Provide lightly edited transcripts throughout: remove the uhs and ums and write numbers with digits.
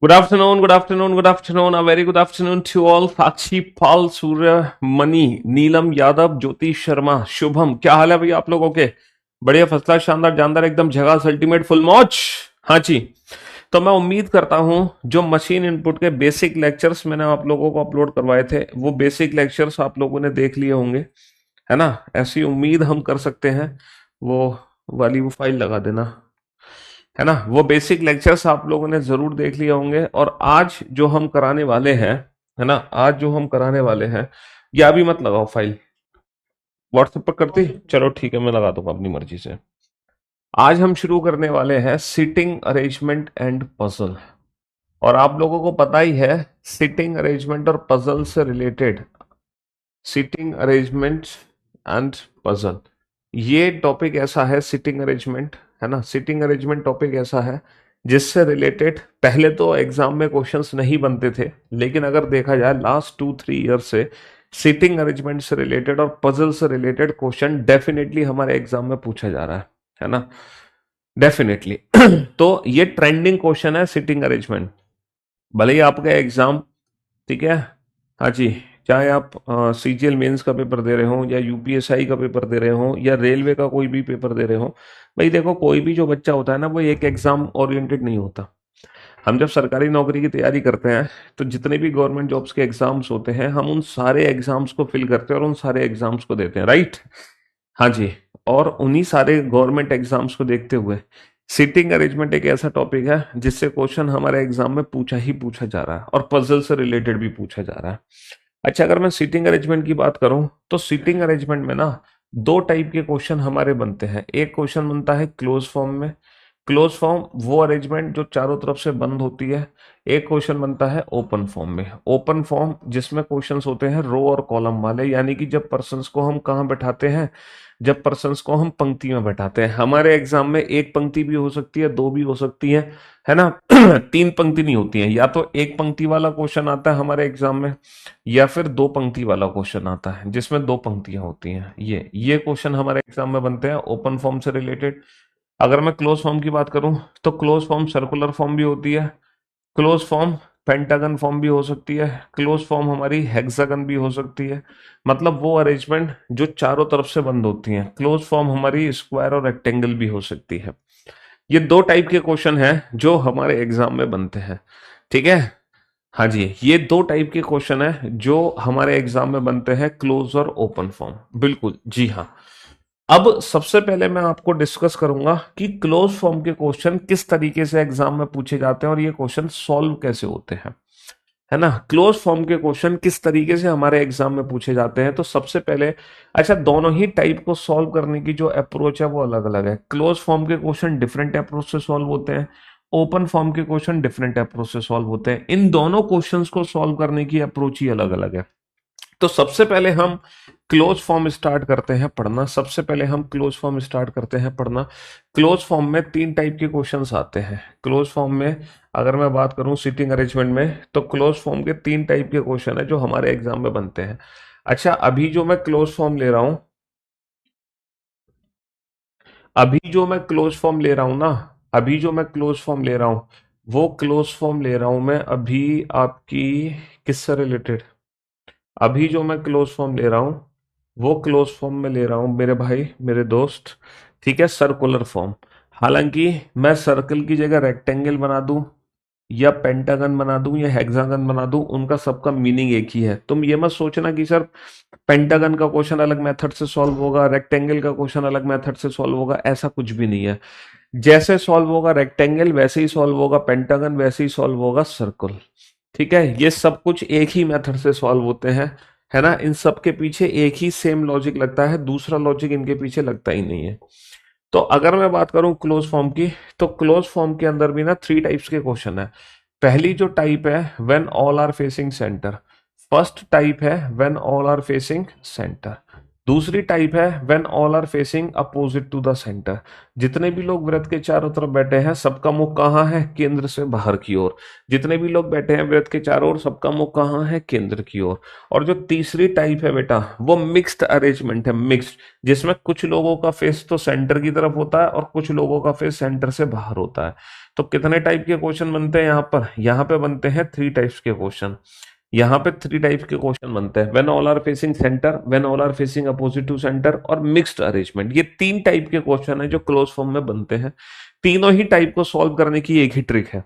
Good afternoon, good afternoon, good afternoon. A very good afternoon to all. Sakshi Pal, Surya Mani, Neelam Yadav, Jyoti Sharma, Shubham, क्या हाल है भैया आप लोगों के? बढ़िया, फर्स्ट क्लास, शानदार, जानदार, एकदम झकास, अल्टीमेट, फुल मौज। हाँ जी। तो मैं उम्मीद करता हूं जो मशीन इनपुट के बेसिक लेक्चर्स मैंने आप लोगों को अपलोड करवाए थे वो बेसिक लेक्चर्स आप लोगों ने देख लिए होंगे, है ना? ऐसी उम्मीद हम कर सकते हैं। वो वाली वो फाइल लगा देना, है ना? वो बेसिक लेक्चर्स आप लोगों ने जरूर देख लिए होंगे। और आज जो हम कराने वाले हैं, है ना, आज जो हम कराने वाले हैं, या अभी मत लगाओ फाइल, व्हाट्सएप पर करती, चलो ठीक है, मैं लगा दूंगा अपनी मर्जी से। आज हम शुरू करने वाले हैं सिटिंग अरेंजमेंट एंड पजल। और आप लोगों को पता ही है, सिटिंग अरेंजमेंट और पजल से related, sitting arrangement and puzzle, ये टॉपिक ऐसा है, सिटिंग अरेंजमेंट, है ना, सिटिंग अरेंजमेंट टॉपिक ऐसा है जिससे रिलेटेड पहले तो एग्जाम में क्वेश्चंस नहीं बनते थे, लेकिन अगर देखा जाए लास्ट 2-3 ईयर से सिटिंग अरेंजमेंट से रिलेटेड और पजल से रिलेटेड क्वेश्चन डेफिनेटली हमारे एग्जाम में पूछा जा रहा है ना, डेफिनेटली। तो ये ट्रेंडिंग क्वेश्चन है सिटिंग अरेंजमेंट, भले ही आपका एग्जाम, ठीक है, हाँ जी, चाहे आप सीजीएल मेंस का पेपर दे रहे हो या यूपीएसआई का पेपर दे रहे हो या रेलवे का कोई भी पेपर दे रहे हो, भाई देखो, कोई भी जो बच्चा होता है ना, वो एक एग्जाम ओरिएंटेड नहीं होता। हम जब सरकारी नौकरी की तैयारी करते हैं तो जितने भी गवर्नमेंट जॉब्स के एग्जाम्स होते हैं, हम उन सारे एग्जाम्स को फिल करते हैं और उन सारे एग्जाम्स को देते हैं, राइट? हाँ जी। और उन्हीं सारे गवर्नमेंट एग्जाम्स को देखते हुए सीटिंग अरेंजमेंट एक ऐसा टॉपिक है जिससे क्वेश्चन हमारे एग्जाम में पूछा ही पूछा जा रहा है और पजल से रिलेटेड भी पूछा जा रहा है। अच्छा, अगर मैं सीटिंग अरेंजमेंट की बात करूं तो सीटिंग अरेंजमेंट में ना दो टाइप के क्वेश्चन हमारे बनते हैं। एक क्वेश्चन बनता है क्लोज फॉर्म में, क्लोज फॉर्म वो अरेंजमेंट जो चारों तरफ से बंद होती है। एक क्वेश्चन बनता है ओपन फॉर्म में, ओपन फॉर्म जिसमें क्वेश्चंस होते हैं रो और कॉलम वाले, यानी कि जब पर्सन्स को हम कहाँ बैठाते हैं, जब पर्सन्स को हम पंक्ति में बैठाते हैं। हमारे एग्जाम में एक पंक्ति भी हो सकती है, दो भी हो सकती है ना? तीन पंक्ति नहीं होती है, या तो एक पंक्ति वाला क्वेश्चन आता है हमारे एग्जाम में, या फिर दो पंक्ति वाला क्वेश्चन आता है जिसमें दो पंक्तियां होती हैं। ये क्वेश्चन हमारे एग्जाम में बनते हैं ओपन फॉर्म से रिलेटेड। अगर मैं क्लोज फॉर्म की बात करूं तो क्लोज फॉर्म सर्कुलर फॉर्म भी होती है, क्लोज फॉर्म पेंटागन फॉर्म भी हो सकती है, क्लोज फॉर्म हमारी हेक्सागन भी हो सकती है। मतलब वो अरेंजमेंट जो चारों तरफ से बंद होती हैं। क्लोज फॉर्म हमारी स्क्वायर और रेक्टेंगल भी हो सकती है। ये दो टाइप के क्वेश्चन हैं जो हमारे एग्जाम में बनते हैं, ठीक है? हाँ जी, ये दो टाइप के क्वेश्चन है जो हमारे एग्जाम में बनते हैं, क्लोज और ओपन फॉर्म, बिल्कुल जी हाँ। अब सबसे पहले मैं आपको डिस्कस करूंगा कि क्लोज फॉर्म के क्वेश्चन किस तरीके से एग्जाम में पूछे जाते हैं और ये क्वेश्चन सॉल्व कैसे होते हैं, है ना? क्लोज फॉर्म के क्वेश्चन किस तरीके से हमारे एग्जाम में पूछे जाते हैं, तो सबसे पहले, अच्छा, दोनों ही टाइप को सॉल्व करने की जो अप्रोच है वो अलग अलग है। क्लोज फॉर्म के क्वेश्चन डिफरेंट अप्रोच से सॉल्व होते हैं, ओपन फॉर्म के क्वेश्चन डिफरेंट अप्रोच से सॉल्व होते हैं। इन दोनों क्वेश्चंस को सॉल्व करने की अप्रोच ही अलग अलग है। तो सबसे पहले हम क्लोज फॉर्म स्टार्ट करते हैं पढ़ना, सबसे पहले हम क्लोज फॉर्म स्टार्ट करते हैं पढ़ना। क्लोज फॉर्म में तीन टाइप के क्वेश्चंस आते हैं। क्लोज फॉर्म में अगर मैं बात करूं सीटिंग अरेंजमेंट में, तो क्लोज फॉर्म के तीन टाइप के क्वेश्चन है जो हमारे एग्जाम में बनते हैं। अच्छा, अभी जो मैं क्लोज फॉर्म ले रहा हूं, अभी जो मैं क्लोज फॉर्म ले रहा हूं ना, अभी जो मैं क्लोज फॉर्म ले रहा हूं, वो क्लोज फॉर्म ले रहा हूं मैं अभी आपकी किससे रिलेटेड, अभी जो मैं क्लोज फॉर्म ले रहा हूं वो क्लोज फॉर्म में ले रहा हूं मेरे भाई, मेरे दोस्त, ठीक है, सर्कुलर फॉर्म। हालांकि मैं सर्कल की जगह रेक्टेंगल बना दूं या पेंटागन बना दूं या हेक्सागन बना दूं, उनका सबका मीनिंग एक ही है। तुम ये मत सोचना कि सर पेंटागन का क्वेश्चन अलग मेथड से सॉल्व होगा, रेक्टेंगल का क्वेश्चन अलग मेथड से सॉल्व होगा, ऐसा कुछ भी नहीं है। जैसे सॉल्व होगा रेक्टेंगल वैसे ही सॉल्व होगा पेंटागन, वैसे ही सॉल्व होगा सर्कल, ठीक है? ये सब कुछ एक ही मेथड से सॉल्व होते हैं, है ना? इन सब के पीछे एक ही सेम लॉजिक लगता है, दूसरा लॉजिक इनके पीछे लगता ही नहीं है। तो अगर मैं बात करूं क्लोज फॉर्म की, तो क्लोज फॉर्म के अंदर भी ना थ्री टाइप्स के क्वेश्चन है। पहली जो टाइप है when all are facing centre, first type है when all are facing centre. दूसरी टाइप है when all are facing opposite to the centre. जितने भी लोग वृत्त के चारों तरफ बैठे हैं सबका मुख कहाँ है, केंद्र से बाहर की ओर। जितने भी लोग बैठे हैं वृत्त के चारों ओर सबका मुख कहाँ है, केंद्र की ओर। और जो तीसरी टाइप है बेटा, वो मिक्स्ड अरेंजमेंट है, मिक्स्ड, जिसमें कुछ लोगों का फेस तो सेंटर की तरफ होता है और कुछ लोगों का फेस सेंटर से बाहर होता है। तो कितने टाइप के क्वेश्चन बनते हैं यहाँ पे बनते हैं 3 टाइप्स के क्वेश्चन। यहाँ पे 3 टाइप के क्वेश्चन बनते हैं, when all are facing centre, when all are facing opposite to centre और मिक्स्ड अरेंजमेंट। ये 3 टाइप के क्वेश्चन है जो क्लोज फॉर्म में बनते हैं। तीनों ही टाइप को सॉल्व करने की एक ही ट्रिक है।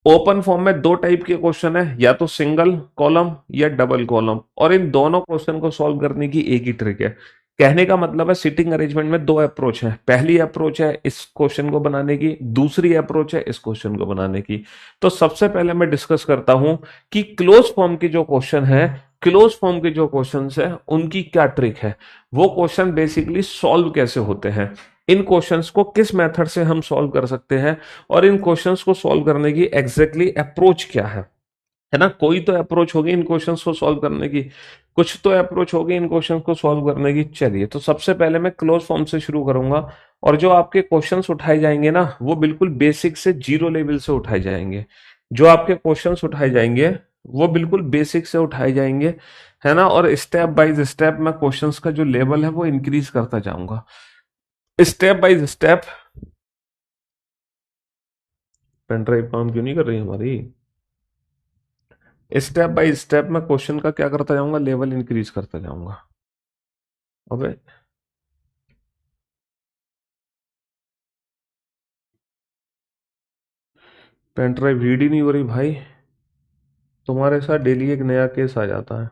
ओपन फॉर्म में 2 टाइप के क्वेश्चन है, या तो सिंगल कॉलम या डबल कॉलम, और इन दोनों क्वेश्चन को सॉल्व करने की एक ही ट्रिक है। कहने का मतलब है सिटिंग अरेंजमेंट में 2 अप्रोच है। पहली अप्रोच है इस क्वेश्चन को बनाने की, दूसरी अप्रोच है इस क्वेश्चन को बनाने की। तो सबसे पहले मैं डिस्कस करता हूं कि क्लोज फॉर्म के जो क्वेश्चन है, क्लोज फॉर्म के जो क्वेश्चन है उनकी क्या ट्रिक है, वो क्वेश्चन बेसिकली सॉल्व कैसे होते हैं, इन क्वेश्चंस को किस मेथड से हम सॉल्व कर सकते हैं, और इन क्वेश्चंस को सॉल्व करने की एग्जैक्टली अप्रोच क्या है ना। कोई तो अप्रोच होगी इन क्वेश्चंस को सॉल्व करने की, कुछ तो अप्रोच होगी इन क्वेश्चंस को सॉल्व करने की। चलिए, तो सबसे पहले मैं क्लोज फॉर्म से शुरू करूंगा, और जो आपके क्वेश्चंस उठाए जाएंगे ना, वो बिल्कुल बेसिक से जीरो लेवल से उठाए जाएंगे। जो आपके क्वेश्चंस उठाए जाएंगे वो बिल्कुल बेसिक से उठाए जाएंगे, है ना। और स्टेप बाय स्टेप मैं क्वेश्चंस का जो लेवल है वो इंक्रीज करता जाऊंगा, step by step. Pen drive काम क्यों नहीं कर रही हमारी? स्टेप बाय स्टेप मैं क्वेश्चन का क्या करता जाऊंगा, लेवल इंक्रीज करता जाऊंगा। अबे, पेन ड्राइव रीड ही नहीं हो रही भाई। तुम्हारे साथ डेली एक नया केस आ जाता है।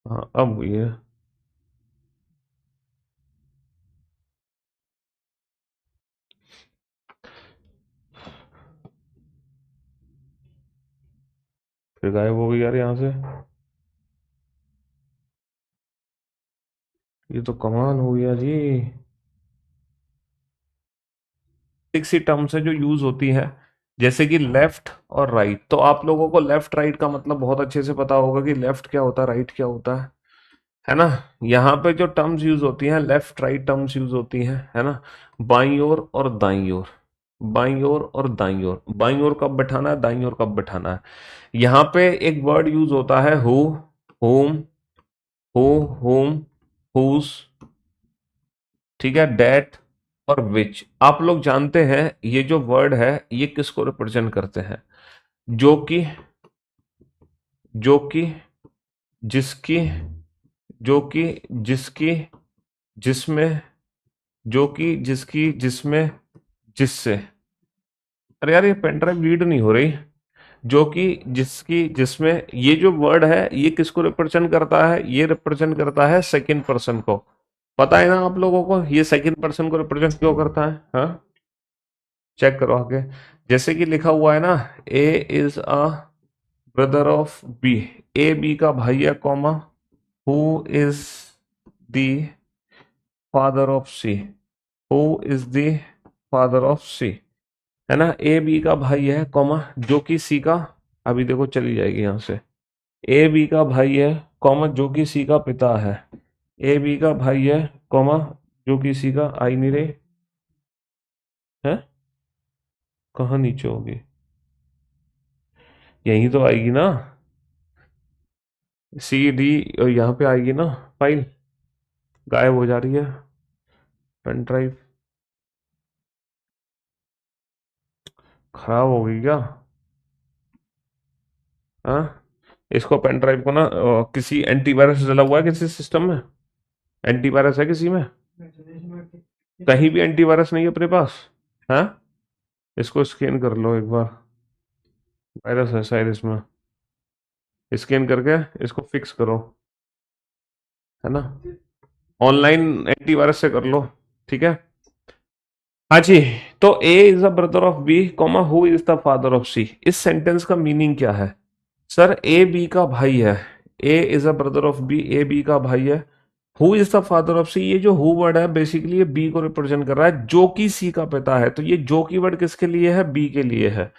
हाँ, अब हुई है। फिर गायब हो गई यार यहाँ से। ये तो कमाल हो गया जी। एक सी टर्म्स है जो यूज होती है, जैसे कि लेफ्ट और राइट। तो आप लोगों को लेफ्ट राइट का मतलब बहुत अच्छे से पता होगा कि लेफ्ट क्या होता है, राइट क्या होता है ना। यहाँ पे जो टर्म्स यूज होती हैं, लेफ्ट राइट टर्म्स यूज होती हैं, है ना। बाईं ओर और दाईं ओर, बाईं ओर और दाईं ओर। बाईं ओर कब बैठाना है, दाईं ओर कब बैठाना है। यहाँ पे एक वर्ड यूज होता है who, home, who, home, whose, ठीक है, डेट और विच। आप लोग जानते हैं ये जो वर्ड है ये किसको रिप्रेजेंट करते हैं? जो कि, जो कि, जिसकी, जो कि, जिसकी, जिसमें, जो कि, जिसकी, जिसमें, जिससे। अरे यार, ये पेनड्राइव रीड नहीं हो रही। जो कि, जिसकी, जिसमें, ये जो वर्ड है ये किसको रिप्रेजेंट करता है? ये रिप्रेजेंट करता है सेकंड पर्सन को। पता है ना आप लोगों को ये सेकंड पर्सन को रिप्रेजेंट क्यों करता है? हाँ, चेक करो आगे। जैसे कि लिखा हुआ है ना, A is a brother of B. A B का भाई है, comma, who is the father of C, who is the father of C, है ना। ए बी का भाई है, कॉमा, जो कि सी का, अभी देखो चली जाएगी यहाँ से। ए बी का भाई है, कॉमा, जो कि सी का पिता है। ए बी का भाई है, कॉमा, जो कि सी का, आई नहीं रहे है। कहाँ नीचे होगी? यही तो आएगी ना, सी डी, और यहाँ पे आएगी ना फाइल। गायब हो जा रही है पेन ड्राइव, खराब हो गई क्या? हाँ, इसको पेन ड्राइव को ना किसी एंटीवायरस डला हुआ है किसी सिस्टम में? एंटीवायरस है किसी में? कहीं भी एंटीवायरस नहीं है अपने पास? हाँ, इसको स्कैन कर लो एक बार, वायरस है शायद इसमें। स्कैन करके इसको फिक्स करो, है ना। ऑनलाइन एंटीवायरस से कर लो, ठीक है। हाँ जी। तो A is the brother of B, comma, who is the father of C. इस सेंटेंस का मीनिंग क्या है? सर, ए बी का भाई है, A is a brother of B, A B का भाई है। Who is the father of C, ये जो हु वर्ड है बेसिकली ये बी को रिप्रेजेंट कर रहा है, जो कि सी का पिता है। तो ये जो की वर्ड किसके लिए है? बी के लिए है।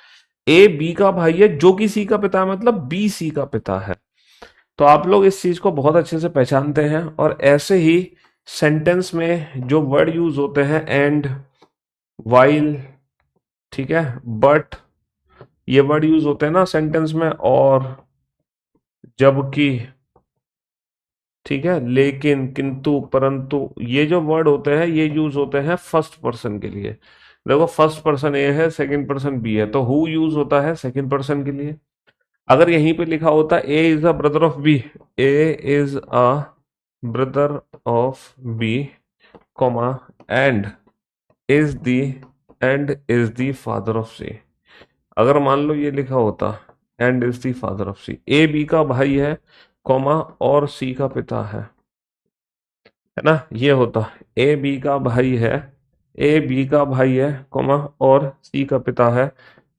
ए बी का भाई है, जो कि सी का पिता है, मतलब बी सी का पिता है। तो आप लोग इस चीज को बहुत अच्छे से पहचानते हैं। और ऐसे ही सेंटेंस में जो वर्ड यूज होते हैं, एंड, वाइल, ठीक है, बट, ये वर्ड यूज होते हैं ना सेंटेंस में, और, जबकि, ठीक है, लेकिन, किंतु, परंतु, ये जो वर्ड होते हैं ये यूज होते हैं फर्स्ट पर्सन के लिए। देखो, फर्स्ट पर्सन ए है, सेकंड पर्सन बी है, तो हु यूज होता है सेकंड पर्सन के लिए। अगर यहीं पे लिखा होता A is a brother of B, A is a brother of B, comma, and is the and is the father of C. अगर मान लो ये लिखा होता and is the father of C, A B का भाई है, कॉमा, और सी का पिता है ना, ये होता ए बी का भाई है, ए बी का भाई है, कॉमा, और सी का पिता है,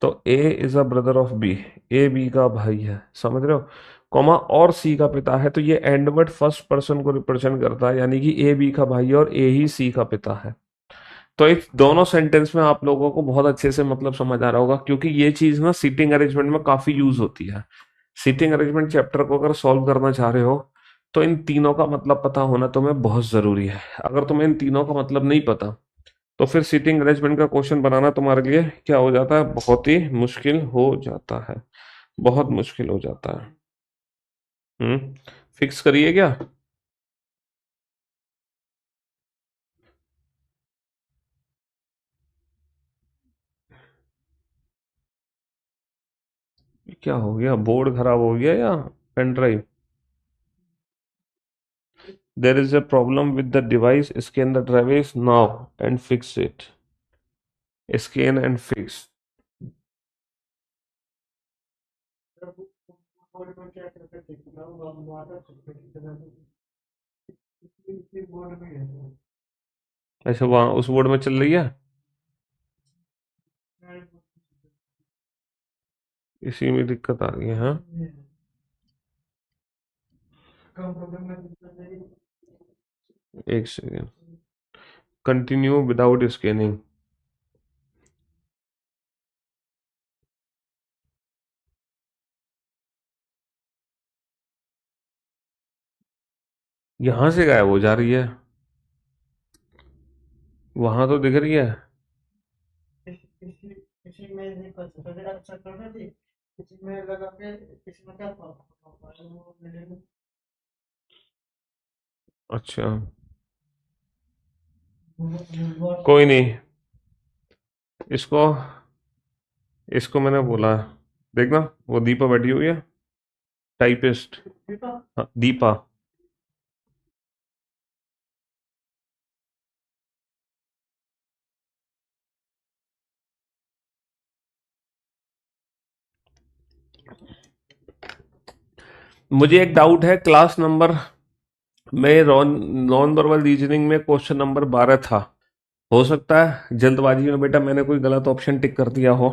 तो A is a brother of B, A B का भाई है, समझ रहे हो, कॉमा, और सी का पिता है, तो ये एंड वर्ड फर्स्ट पर्सन को रिप्रेजेंट करता है, यानी कि ए बी का भाई है और ए ही सी का पिता है। तो इस दोनों सेंटेंस में आप लोगों को बहुत अच्छे से मतलब समझ आ रहा होगा, क्योंकि ये चीज ना सीटिंग अरेंजमेंट में काफी यूज होती है। सीटिंग अरेंजमेंट चैप्टर को अगर सॉल्व करना चाह रहे हो तो इन तीनों का मतलब पता होना तुम्हें बहुत जरूरी है। अगर तुम्हें इन तीनों का मतलब नहीं पता तो फिर सीटिंग अरेंजमेंट का क्वेश्चन बनाना तुम्हारे लिए क्या हो जाता है, बहुत ही मुश्किल हो जाता है, बहुत मुश्किल हो जाता है। फिक्स करिए क्या? क्या हो गया, बोर्ड खराब हो गया या pen drive? There is a problem with the device. Scan the device now and fix it. Scan and fix. अच्छा, वहाँ उस बोर्ड में चल रही है, इसी में दिक्कत आ गई है, हाँ। एक सेकेंड, कंटिन्यू विदाउट स्कैनिंग। यहाँ से गायब हो जा रही है, वहां तो दिख रही है। अच्छा, कोई नहीं, इसको इसको मैंने बोला, देखना वो दीपा बैठी हुई है, टाइपिस्ट। हाँ, दीपा। मुझे एक डाउट है, क्लास नंबर में नॉन वर्बल रीजनिंग में क्वेश्चन नंबर 12 था। हो सकता है जल्दबाजी में बेटा मैंने कोई गलत ऑप्शन टिक कर दिया हो,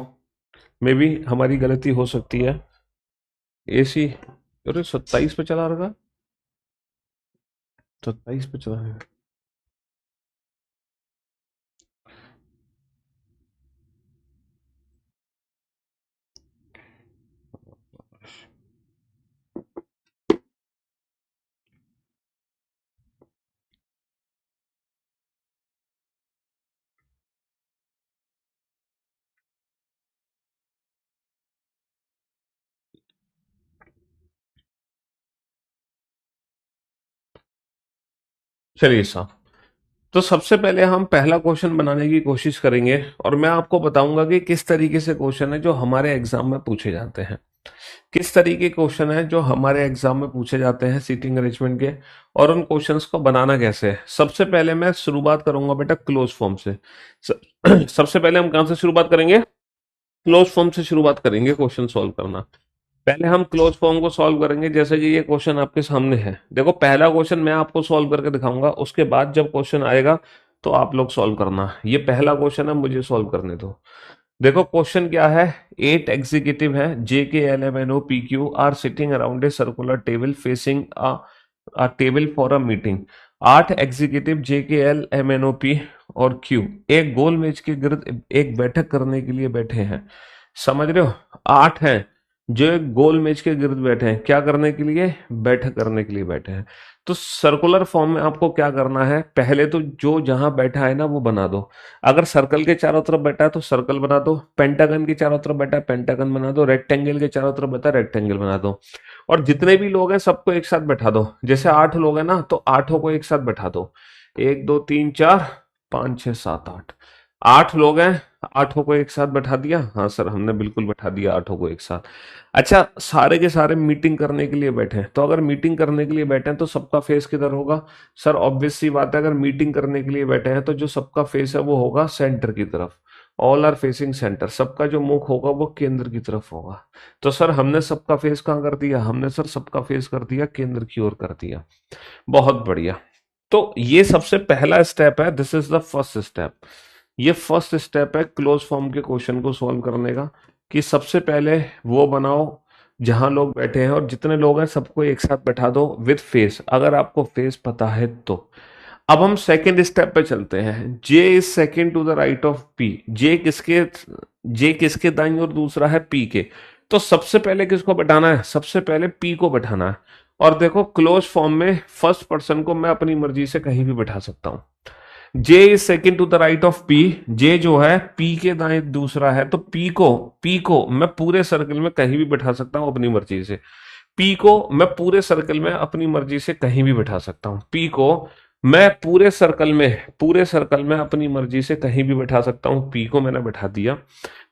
मे बी हमारी गलती हो सकती है। एसी, अरे 27 पे चला रखा, 27 पे चला है। चलिए साहब, तो सबसे पहले हम पहला क्वेश्चन बनाने की कोशिश करेंगे और मैं आपको बताऊंगा कि किस तरीके से क्वेश्चन है जो हमारे एग्जाम में पूछे जाते हैं, किस तरीके के क्वेश्चन है जो हमारे एग्जाम में पूछे जाते हैं सीटिंग अरेंजमेंट के, और उन क्वेश्चंस को बनाना कैसे है। सबसे पहले मैं शुरुआत करूंगा बेटा क्लोज फॉर्म से। सबसे पहले हम कहां से शुरुआत करेंगे? क्लोज फॉर्म से शुरुआत करेंगे क्वेश्चन सॉल्व करना। पहले हम क्लोज फॉर्म को सॉल्व करेंगे, जैसे कि ये क्वेश्चन आपके सामने है। देखो, पहला क्वेश्चन मैं आपको सॉल्व करके दिखाऊंगा, उसके बाद जब क्वेश्चन आएगा तो आप लोग सॉल्व करना। ये पहला क्वेश्चन है, मुझे सॉल्व करने दो। देखो क्वेश्चन क्या है, 8 एग्जीक्यूटिव है, J K L M N O P Q are sitting around a circular table facing a table for a meeting. 8 executive J K L M N O P और Q एक गोल मेज के गिर्द एक बैठक करने के लिए बैठे हैं। समझ रहे हो, 8 हैं, जो एक गोल मेज के गिर्द बैठे हैं, क्या करने के लिए? बैठक करने के लिए बैठे हैं। तो सर्कुलर फॉर्म में आपको क्या करना है, पहले तो जो जहां बैठा है ना वो बना दो। अगर सर्कल के चारों तरफ बैठा है तो सर्कल बना दो, पेंटागन के चारों तरफ बैठा है पेंटागन बना दो, रेक्टेंगल के चारों तरफ बैठा है रेक्टेंगल बना दो। और जितने भी लोग हैं सबको एक साथ बैठा दो। जैसे 8 लोग हैं ना, तो 8 को एक साथ बैठा दो। 1 2 3 4 5 6 7 8, 8 लोग हैं, 8 को एक साथ बैठा दिया। हाँ सर, हमने बिल्कुल बैठा दिया 8 को एक साथ। अच्छा, सारे के सारे मीटिंग करने के लिए बैठे हैं, तो अगर मीटिंग करने के लिए बैठे हैं तो सबका फेस किधर होगा? सर ऑब्वियस सी बात है, अगर मीटिंग करने के लिए बैठे हैं तो जो सबका फेस है वो होगा सेंटर की तरफ। ऑल आर फेसिंग सेंटर, सबका जो मुख होगा वो केंद्र की तरफ होगा। तो सर हमने सबका फेस कहाँ कर दिया? हमने सर सबका फेस कर दिया केंद्र की ओर कर दिया। बहुत बढ़िया। तो ये सबसे पहला स्टेप है, this is the first step. ये फर्स्ट स्टेप है क्लोज फॉर्म के क्वेश्चन को सॉल्व करने का, कि सबसे पहले वो बनाओ जहां लोग बैठे हैं और जितने लोग हैं सबको एक साथ बैठा दो विद फेस, अगर आपको फेस पता है तो। अब हम सेकंड स्टेप पे चलते हैं। J is second to the right of P. J किसके दाईं और दूसरा है पी के। तो सबसे पहले किसको बैठाना है? सबसे पहले पी को बैठाना है। और देखो क्लोज फॉर्म में फर्स्ट पर्सन को मैं अपनी मर्जी से कहीं भी बैठा सकता हूं। J is second to the right of P. J जो है पी के दाएं दूसरा है, तो पी को मैं पूरे सर्कल में कहीं भी बैठा सकता हूं अपनी मर्जी से। पी को मैं पूरे सर्कल में अपनी मर्जी से कहीं भी बैठा सकता हूं। पी को मैं पूरे सर्कल में अपनी मर्जी से कहीं भी बैठा सकता हूं। पी को मैंने बैठा दिया।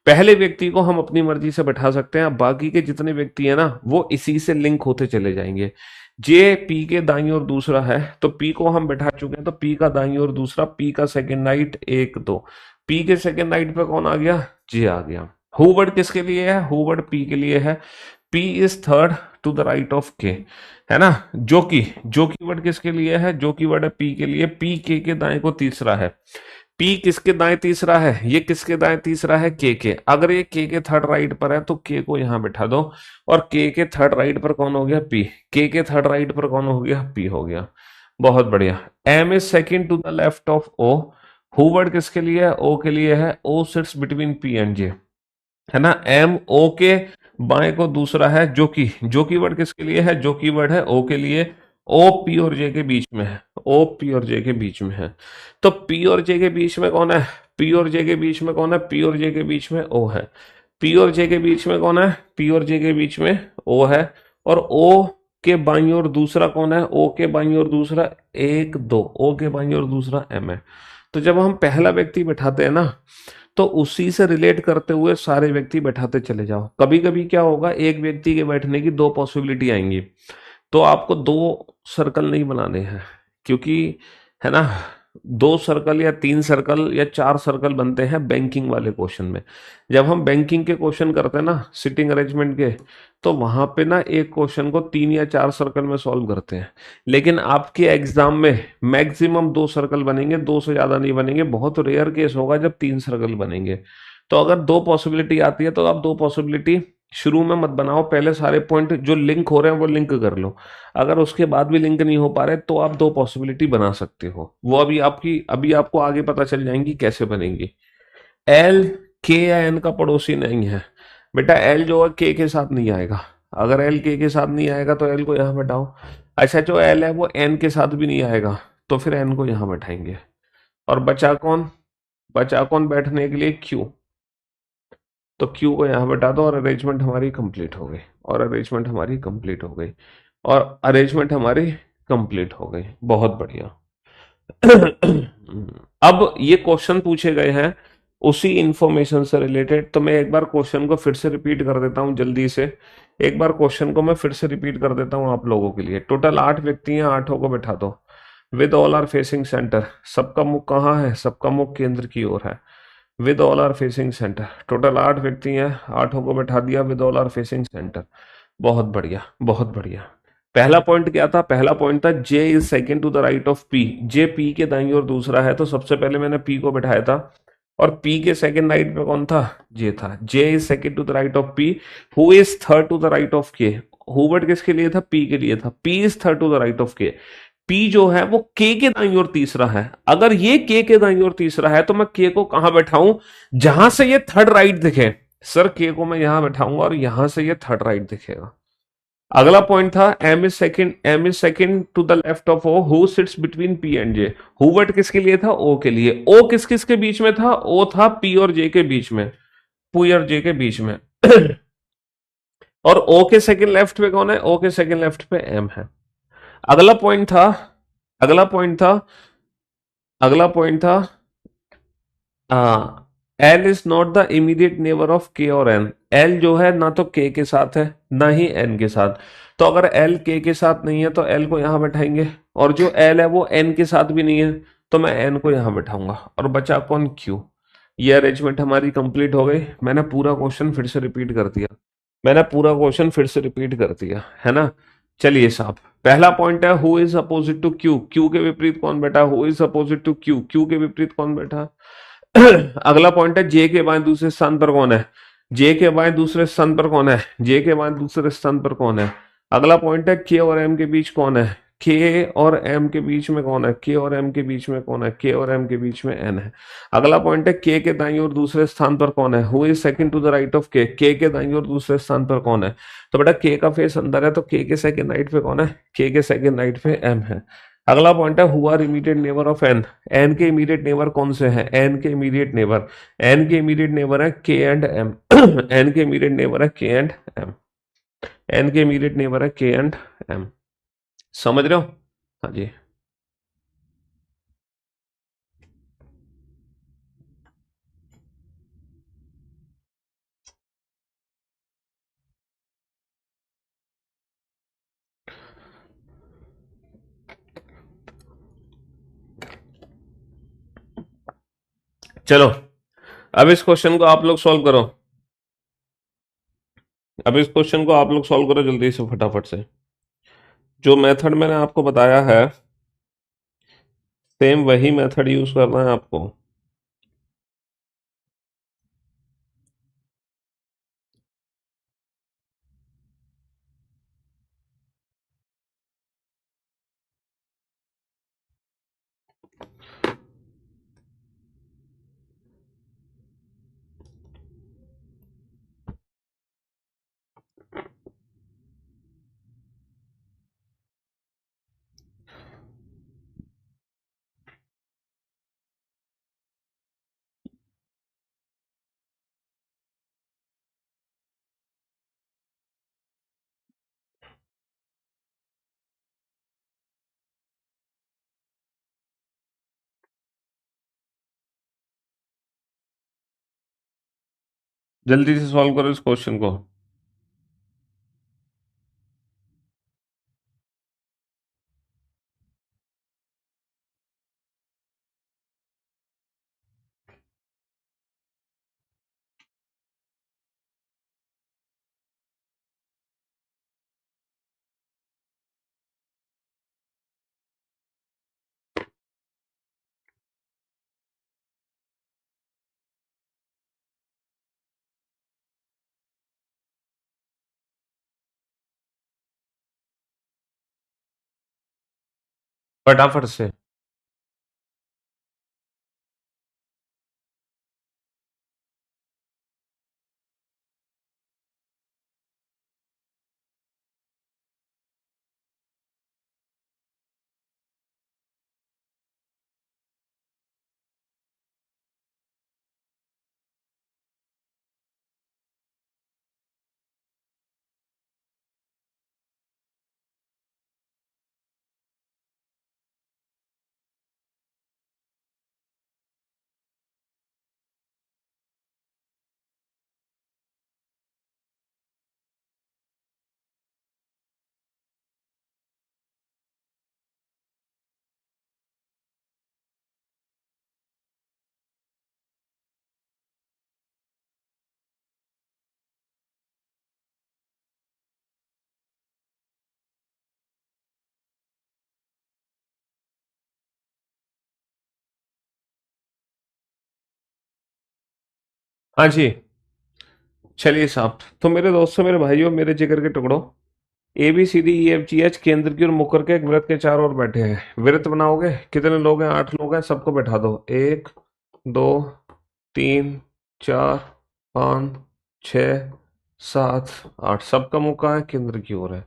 पहले व्यक्ति को हम अपनी मर्जी से बैठा सकते हैं, बाकी के जितने व्यक्ति है ना वो इसी से लिंक होते चले जाएंगे। जे पी के दाईं ओर दूसरा है, तो पी को हम बैठा चुके हैं, तो पी का दाईं ओर दूसरा, पी का सेकंड नाइट 1 2। पी के सेकंड नाइट पे कौन आ गया? जे आ गया। हु वर्ड किसके लिए है? हु वर्ड पी के लिए है। P is third to the right of K, है ना। जो की वर्ड किसके लिए है? जो की वर्ड है पी के लिए। पी के दाएं को तीसरा है। पी किसके दाएं तीसरा है? ये किसके दाएं तीसरा है? के। अगर ये के थर्ड राइट पर है तो के को यहां बैठा दो। और के थर्ड राइट पर कौन हो गया? पी। के थर्ड राइट पर कौन हो गया? पी हो गया। बहुत बढ़िया। M is second to the left of O. Who word किसके लिए है? ओ के लिए है। O sits between P and J, है ना। एम ओ के बाएं को दूसरा है। जो की वर्ड किसके लिए है? जो की वर्ड है ओ के लिए। ओ पी और जे के बीच में है। ओ पी और जे के बीच में है। तो पी और जे के बीच में कौन है? पी और जे के बीच में कौन है? पी और जे के बीच में ओ है। पी और जे के बीच में कौन है? पी और जे के बीच में ओ है। और ओ के बाईं ओर दूसरा कौन है? ओ के बाईं ओर दूसरा 1 2। ओ के बाईं ओर दूसरा एम है। तो जब हम पहला व्यक्ति बैठाते हैं ना, तो उसी से रिलेट करते हुए सारे व्यक्ति बैठाते चले जाओ। कभी कभी क्या होगा, एक व्यक्ति के बैठने की 2 पॉसिबिलिटी आएंगी, तो आपको 2 सर्कल नहीं बनाने हैं, क्योंकि है ना 2 सर्कल या 3 सर्कल या 4 सर्कल बनते हैं बैंकिंग वाले क्वेश्चन में। जब हम बैंकिंग के क्वेश्चन करते हैं ना सिटिंग अरेंजमेंट के, तो वहां पे ना एक क्वेश्चन को 3 या 4 सर्कल में सॉल्व करते हैं। लेकिन आपके एग्जाम में मैक्सिमम 2 सर्कल बनेंगे, 2 से ज्यादा नहीं बनेंगे। बहुत रेयर केस होगा जब 3 सर्कल बनेंगे। तो अगर 2 पॉसिबिलिटी आती है तो आप 2 पॉसिबिलिटी शुरू में मत बनाओ, पहले सारे पॉइंट जो लिंक हो रहे हैं वो लिंक कर लो। अगर उसके बाद भी लिंक नहीं हो पा रहे तो आप 2 पॉसिबिलिटी बना सकते हो। वो अभी आपको आगे पता चल जाएंगी कैसे बनेंगी। एल के या एन का पड़ोसी नहीं है बेटा। एल जो है के साथ नहीं आएगा। अगर एल के साथ नहीं आएगा तो एल को यहां बैठाओ। अच्छा, जो एल है वो एन के साथ भी नहीं आएगा, तो फिर एन को यहां बैठाएंगे। और बचा कौन बैठने के लिए? क्यू। तो क्यू को यहां बैठा दो और अरेंजमेंट हमारी कंप्लीट हो गई। और अरेंजमेंट हमारी कंप्लीट हो गई। और अरेंजमेंट हमारी कंप्लीट हो गई। बहुत बढ़िया। अब ये क्वेश्चन पूछे गए हैं उसी इंफॉर्मेशन से रिलेटेड, तो मैं एक बार क्वेश्चन को फिर से रिपीट कर देता हूं जल्दी से। एक बार क्वेश्चन को मैं फिर से रिपीट कर देता हूं आप लोगों के लिए। टोटल 8 व्यक्ति हैं, 8 को बैठा दो with all are facing centre. सबका मुख कहाँ है? सबका मुख केंद्र की ओर है। With all are facing centre. Total 8 व्यक्ति हैं, 8 को बैठा दिया with all are facing centre. बहुत बढ़िया, बहुत बढ़िया। पहला पॉइंट क्या था? पहला पॉइंट था J is second to the right of P. J P के दाईं ओर दूसरा है, तो सबसे पहले मैंने पी को बैठाया था। और पी के सेकेंड राइट पे कौन था? जे था। J is second to the right of P. Who is third to the right of K. Who word किसके लिए था? पी के लिए था। P is third to the right of K. P जो है वो के दाईं ओर तीसरा है। अगर ये के दाईं ओर तीसरा है तो मैं के को कहां बैठाऊं? जहां से ये थर्ड राइट दिखे। सर के को मैं यहां बैठाऊंगा और यहां से ये थर्ड राइट दिखेगा। अगला पॉइंट था M is second to the left of O who sits between P and J. Who word किसके लिए था? ओ के लिए। ओ किस किस के बीच में था? ओ था पी और जे के बीच में, पी और जे के बीच में। और ओ के सेकंड लेफ्ट पे कौन है? ओ के सेकंड लेफ्ट पे एम है। अगला पॉइंट था अगला पॉइंट था अगला पॉइंट था L is not the immediate neighbour of के और एन। एल जो है ना तो के के साथ है ना ही एन के साथ। तो अगर एल के के साथ नहीं है तो एल को यहां बैठाएंगे, और जो एल है वो एन के साथ भी नहीं है तो मैं एन को यहां बैठाऊंगा, और बचा कौन? क्यू। ये अरेंजमेंट हमारी कंप्लीट हो गई। मैंने पूरा क्वेश्चन फिर से रिपीट कर दिया है ना। चलिए साहब, पहला पॉइंट है who is opposite to Q. Q के विपरीत कौन बैठा? Who is opposite to Q. Q के विपरीत कौन बैठा? अगला पॉइंट है जे के बाएं दूसरे स्थान पर कौन है? जे के बाएं दूसरे स्थान पर कौन है? जे के बाएं दूसरे स्थान पर कौन है? अगला पॉइंट है के और एम के बीच कौन है? के और एम के बीच में कौन है? के और एम के बीच में कौन है? के और एम के बीच में एन है। अगला पॉइंट है के दाईं और दूसरे स्थान पर कौन है? Who is second to the right of K दाईं और दूसरे स्थान पर कौन है? तो बेटा के का फेस अंदर है तो के सेकंड राइट पे कौन है? के सेकंड राइट पे एम है। अगला पॉइंट है who are immediate neighbour of N. N के इमीडिएट नेबर कौन से हैं? एन के इमीडिएट नेबर है के एंड एम। एन के इमीडिएट नेबर है के एंड एम। एन के इमीडिएट नेबर है के एंड एम। समझ रहे हो? हाँ जी। चलो, अब इस क्वेश्चन को आप लोग सॉल्व करो। अब इस क्वेश्चन को आप लोग सॉल्व करो जल्दी से फटाफट से। जो मेथड मैंने आपको बताया है सेम वही मेथड यूज करना है आपको। जल्दी से सॉल्व करो इस क्वेश्चन को। फटाफट से। हाँ जी। चलिए साहब, तो मेरे दोस्तों, मेरे भाइयों, मेरे जिगर के टुकड़ों, A B C D E F G H केंद्र की ओर मुख करके एक वृत्त के चारों ओर बैठे हैं। वृत्त बनाओगे? कितने लोग हैं? 8 लोग हैं। सबको बैठा दो। 1, 2, 3, 4, 5, छः, सात, आठ, सबका मुंह कहाँ है? केंद्र की ओर है।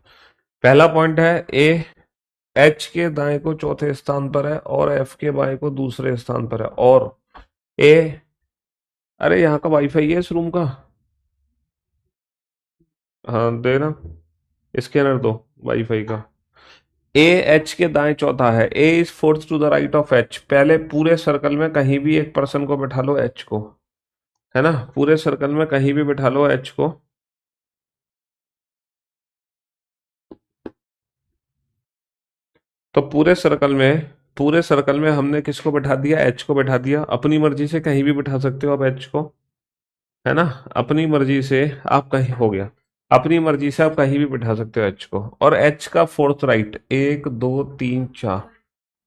पहला पॉइंट है ए एच के दाएं को चौथे स्थान पर है और एफ के बाएं को दूसरे स्थान पर है। और ए, अरे यहाँ का वाईफाई है इस रूम का? हाँ दे ना, स्कैनर दो वाईफाई का। ए एच के दाएं चौथा है। A is fourth to the right of H. पहले पूरे सर्कल में कहीं भी एक पर्सन को बैठा लो एच को, है ना, पूरे सर्कल में कहीं भी बैठा लो एच को। तो पूरे सर्कल में हमने किसको बैठा दिया? एच को बैठा दिया। अपनी मर्जी से कहीं भी बैठा सकते हो आप एच को, है ना, अपनी मर्जी से आप कहीं, हो गया, अपनी मर्जी से आप कहीं भी बैठा सकते हो एच को। और एच का फोर्थ राइट, एक दो तीन चार,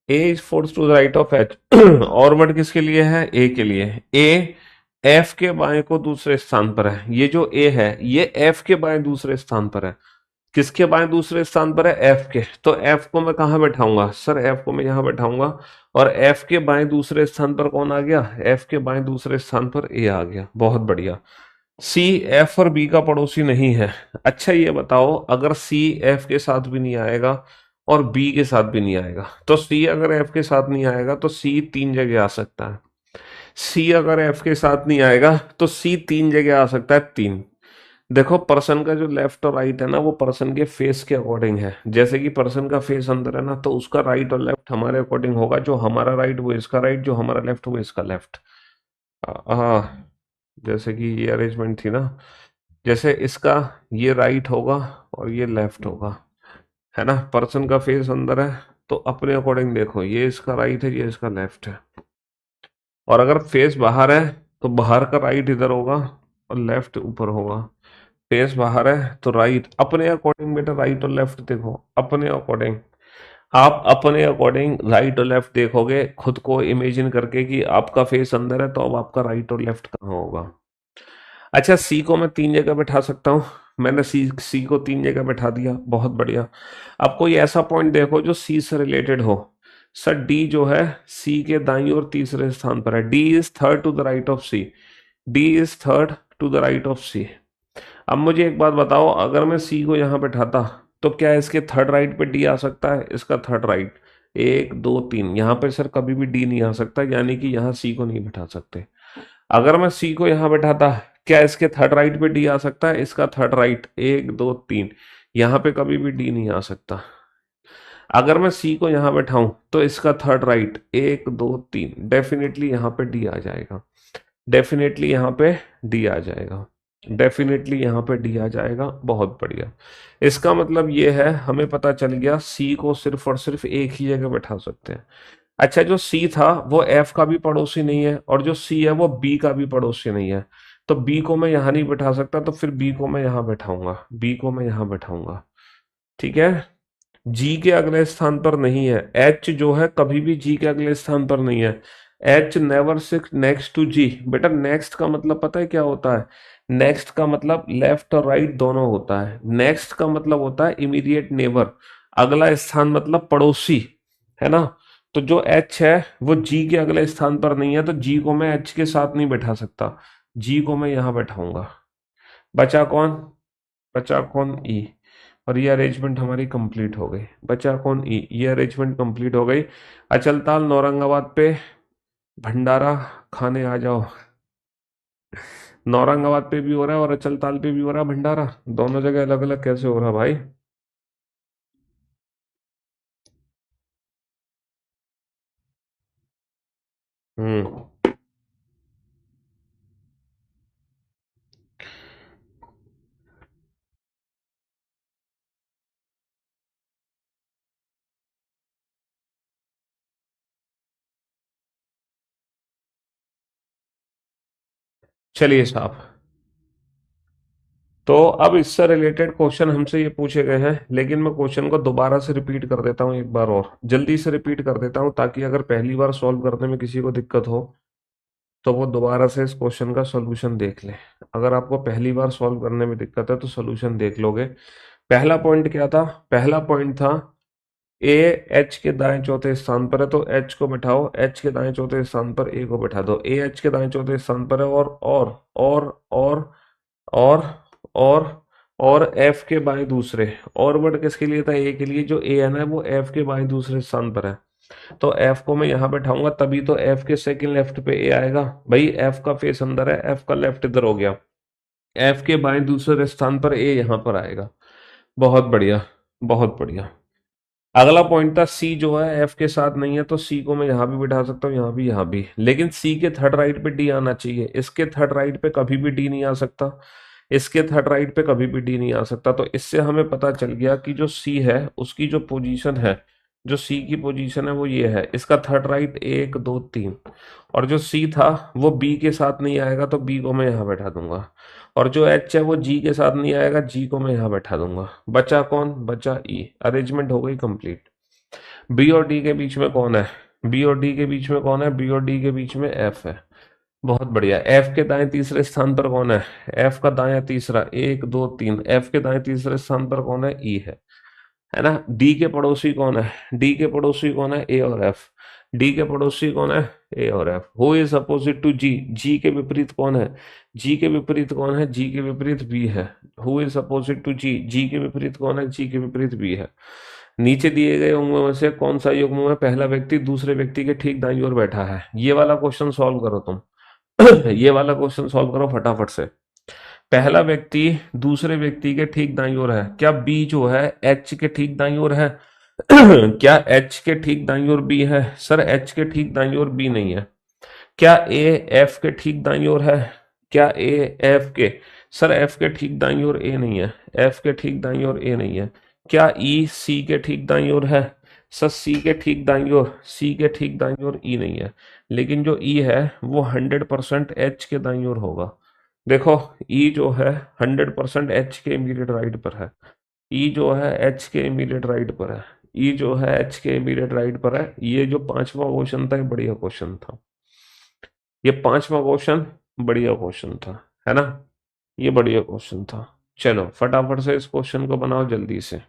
A is fourth to the right of H. और वर्ड किसके लिए है? ए के लिए। ए एफ के बाएं को दूसरे स्थान पर है। ये जो ए है ये एफ के बाएं दूसरे स्थान पर है। किसके बाएं दूसरे स्थान पर है? एफ के। तो एफ को मैं कहाँ बैठाऊंगा सर? एफ को मैं यहाँ बैठाऊंगा। और एफ के बाएं दूसरे स्थान पर कौन आ गया? एफ के बाएं दूसरे स्थान पर ए आ गया। बहुत बढ़िया। सी एफ और बी का पड़ोसी नहीं है। अच्छा ये बताओ, अगर सी एफ के साथ भी नहीं आएगा और बी के साथ भी नहीं आएगा, तो सी अगर एफ के साथ नहीं आएगा तो सी तीन जगह आ सकता है। सी अगर एफ के साथ नहीं आएगा तो सी तीन जगह आ सकता है, तीन। देखो, पर्सन का जो लेफ्ट और राइट है ना, वो पर्सन के फेस के अकॉर्डिंग है। जैसे कि पर्सन का फेस अंदर है ना, तो उसका राइट और लेफ्ट हमारे अकॉर्डिंग होगा। जो हमारा राइट वो इसका राइट, जो हमारा लेफ्ट वो इसका लेफ्ट। हाँ, जैसे कि ये अरेंजमेंट थी ना, जैसे इसका ये राइट होगा और ये लेफ्ट होगा, है ना। पर्सन का फेस अंदर है तो अपने अकॉर्डिंग देखो, ये इसका राइट है, ये इसका लेफ्ट है। और अगर फेस बाहर है तो बाहर का राइट इधर होगा और लेफ्ट ऊपर होगा। फेस बाहर है तो राइट, अपने अकॉर्डिंग बेटा, राइट और लेफ्ट देखो अपने अकॉर्डिंग। आप अपने अकॉर्डिंग राइट और लेफ्ट देखोगे खुद को इमेजिन करके कि आपका फेस अंदर है, तो अब आपका राइट और लेफ्ट कहाँ होगा? अच्छा, सी को मैं तीन जगह बैठा सकता हूँ। मैंने सी सी को तीन जगह बैठा दिया, बहुत बढ़िया। अब कोई ऐसा पॉइंट देखो जो सी से रिलेटेड हो। सर डी जो है सी के दाईं और तीसरे स्थान पर है। D is third to the right of C. D is third to the right of C. अब मुझे एक बात बताओ, अगर मैं सी को यहाँ बैठाता तो क्या इसके थर्ड राइट पे डी आ सकता है? इसका थर्ड राइट, एक दो तीन, यहाँ पे सर कभी भी डी नहीं आ सकता, यानी कि यहाँ सी को नहीं बैठा सकते। अगर मैं सी को यहाँ बैठाता, क्या इसके थर्ड राइट पे डी आ सकता है? इसका थर्ड राइट, एक दो तीन, यहाँ पे कभी भी डी नहीं आ सकता। अगर मैं सी को यहाँ बैठाऊं तो इसका थर्ड राइट, एक दो तीन, डेफिनेटली यहाँ पे डी आ जाएगा। डेफिनेटली यहाँ पे डी आ जाएगा। डेफिनेटली यहाँ पे डी आ जाएगा। बहुत बढ़िया। इसका मतलब ये है, हमें पता चल गया सी को सिर्फ और सिर्फ एक ही जगह बैठा सकते हैं। अच्छा, जो सी था वो एफ का भी पड़ोसी नहीं है और जो सी है वो बी का भी पड़ोसी नहीं है। तो बी को मैं यहाँ नहीं बैठा सकता, तो फिर बी को मैं यहाँ बैठाऊंगा, बी को मैं यहाँ बैठाऊंगा। ठीक है। जी के अगले स्थान पर नहीं है। एच जो है कभी भी जी के अगले स्थान पर नहीं है। H never sit next to G. बेटा नेक्स्ट का मतलब पता है क्या होता है? नेक्स्ट का मतलब लेफ्ट और राइट दोनों होता है। नेक्स्ट का मतलब होता है इमीडिएट नेबर, अगला स्थान मतलब पड़ोसी, है ना। तो जो एच है वो जी के अगले स्थान पर नहीं है, तो जी को मैं एच के साथ नहीं बैठा सकता। जी को मैं यहाँ बैठाऊंगा। बचा कौन? बचा कौन? ई। और ये अरेंजमेंट हमारी कंप्लीट हो गई। बचा कौन? ई। ये अरेंजमेंट कंप्लीट हो गई। अचलताल नौरंगाबाद पे भंडारा खाने आ जाओ। नौरंगाबाद पे भी हो रहा है और अचलताल पे भी हो रहा है भंडारा। दोनों जगह अलग अलग कैसे हो रहा भाई? हम्म। चलिए साहब, तो अब इससे रिलेटेड क्वेश्चन हमसे ये पूछे गए हैं, लेकिन मैं क्वेश्चन को दोबारा से रिपीट कर देता हूँ, एक बार और जल्दी से रिपीट कर देता हूँ, ताकि अगर पहली बार सॉल्व करने में किसी को दिक्कत हो तो वो दोबारा से इस क्वेश्चन का सॉल्यूशन देख ले। अगर आपको पहली बार सॉल्व करने में दिक्कत है तो सॉल्यूशन देख लोगे। पहला पॉइंट क्या था? पहला पॉइंट था ए एच के दाएं चौथे स्थान पर है, तो एच को बैठाओ। एच के दाएं चौथे स्थान पर ए को बैठा दो। ए एच के दाएं चौथे स्थान पर है और और और और एफ के बाएं दूसरे, और वर्ड किसके लिए था? ए के लिए। जो ए है ना वो एफ के बाएं दूसरे स्थान पर है, तो एफ को मैं यहाँ बैठाऊंगा, तभी तो एफ के सेकंड लेफ्ट पे ए आएगा। भाई एफ का फेस अंदर है, एफ का लेफ्ट इधर हो गया, एफ के बाएं दूसरे स्थान पर ए यहाँ पर आएगा। बहुत बढ़िया, बहुत बढ़िया। अगला पॉइंट था सी जो है एफ के साथ नहीं है, तो सी को मैं यहाँ भी बिठा सकता हूँ, यहाँ भी, यहाँ भी, लेकिन सी के थर्ड राइट पे डी आना चाहिए। इसके थर्ड राइट पे कभी भी डी नहीं आ सकता, इसके थर्ड राइट पे कभी भी डी नहीं आ सकता। तो इससे हमें पता चल गया कि जो सी है उसकी जो पोजीशन है, जो सी की पोजीशन है वो ये है, इसका थर्ड राइट एक दो तीन, और जो सी था वो बी के साथ नहीं आएगा, तो बी को मैं यहाँ बैठा दूंगा, और जो एच है वो जी के साथ नहीं आएगा, जी को मैं यहाँ बैठा दूंगा। बचा कौन? बचा ई। अरेंजमेंट हो गई कंप्लीट। बी और डी के बीच में कौन है? बी और डी के बीच में कौन है? बी और डी के बीच में एफ है। बहुत बढ़िया। एफ के दाएं तीसरे स्थान पर कौन है? एफ का दायां तीसरा, एक दो तीन, एफ के दाएं तीसरे स्थान पर कौन है? ई है ना। डी के पड़ोसी कौन है? डी के पड़ोसी कौन है? ए और एफ। डी के पड़ोसी कौन है? ए और F. Who is opposite to G? G के विपरीत कौन है? जी के विपरीत कौन है? जी के विपरीत बी है। Who is opposite to G? G के विपरीत कौन है? जी के विपरीत बी है। नीचे दिए गए युग्मों में से कौन सा युग्म में पहला व्यक्ति दूसरे व्यक्ति के ठीक दाईं ओर बैठा है? ये वाला क्वेश्चन सॉल्व करो तुम। ये वाला क्वेश्चन सॉल्व करो फटाफट से। पहला व्यक्ति दूसरे व्यक्ति के ठीक दाईं ओर है, क्या बी जो है एच के ठीक दाईं ओर है? क्या एच के ठीक दाईं ओर बी है? सर एच के ठीक दाईं ओर बी नहीं है। क्या ए एफ के ठीक दाईं ओर है? क्या ए एफ के? सर एफ के ठीक दाईं ओर ए नहीं है, एफ के ठीक दाईं ओर ए नहीं है। क्या ई सी के ठीक दाईं ओर है? सर सी के ठीक दाईं ओर, सी के ठीक दाईं ओर ई नहीं है, लेकिन जो ई है वो 100% एच के दाईं ओर होगा। देखो, ई जो है 100% एच के इमीडिएट राइट पर है। ई जो है एच के इमीडिएट राइट पर है। ई जो है एच के इमीडिएट राइट पर है। ये जो पांचवा क्वेश्चन था ये बढ़िया क्वेश्चन था। ये पांचवा क्वेश्चन बढ़िया क्वेश्चन था, है ना। ये बढ़िया क्वेश्चन था। चलो फटाफट से इस क्वेश्चन को बनाओ, जल्दी से,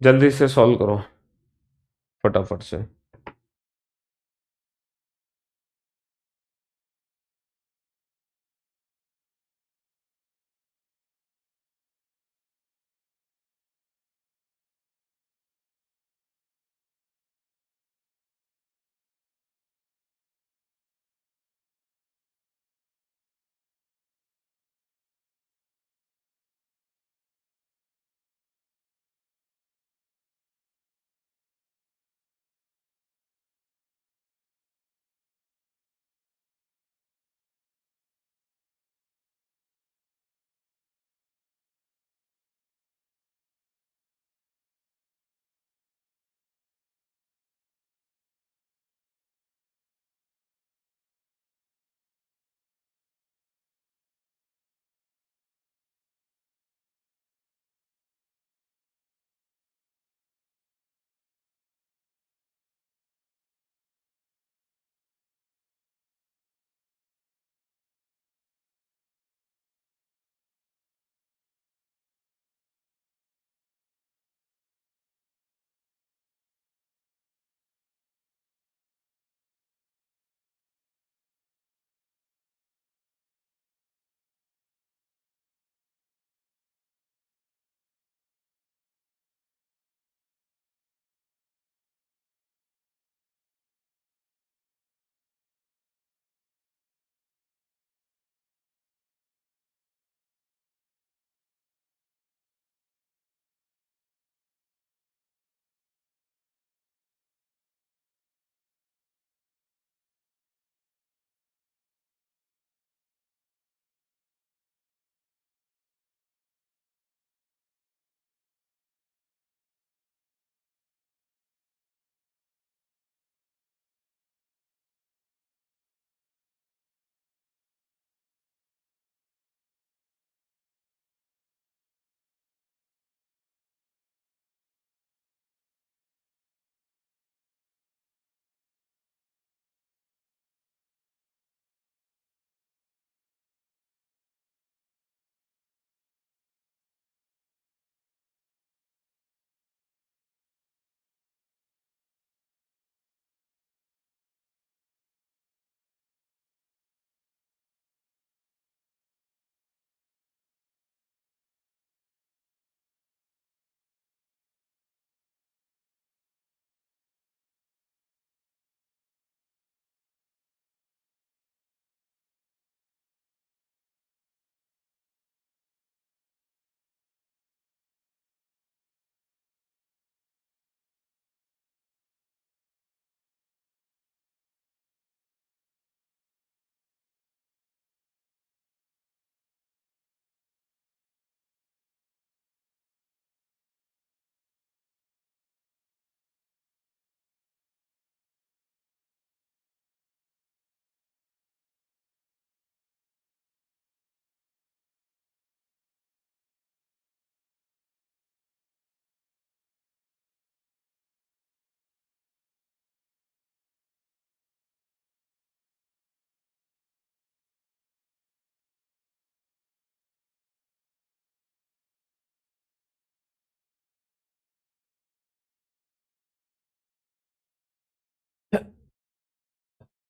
जल्दी से सॉल्व करो फटाफट से।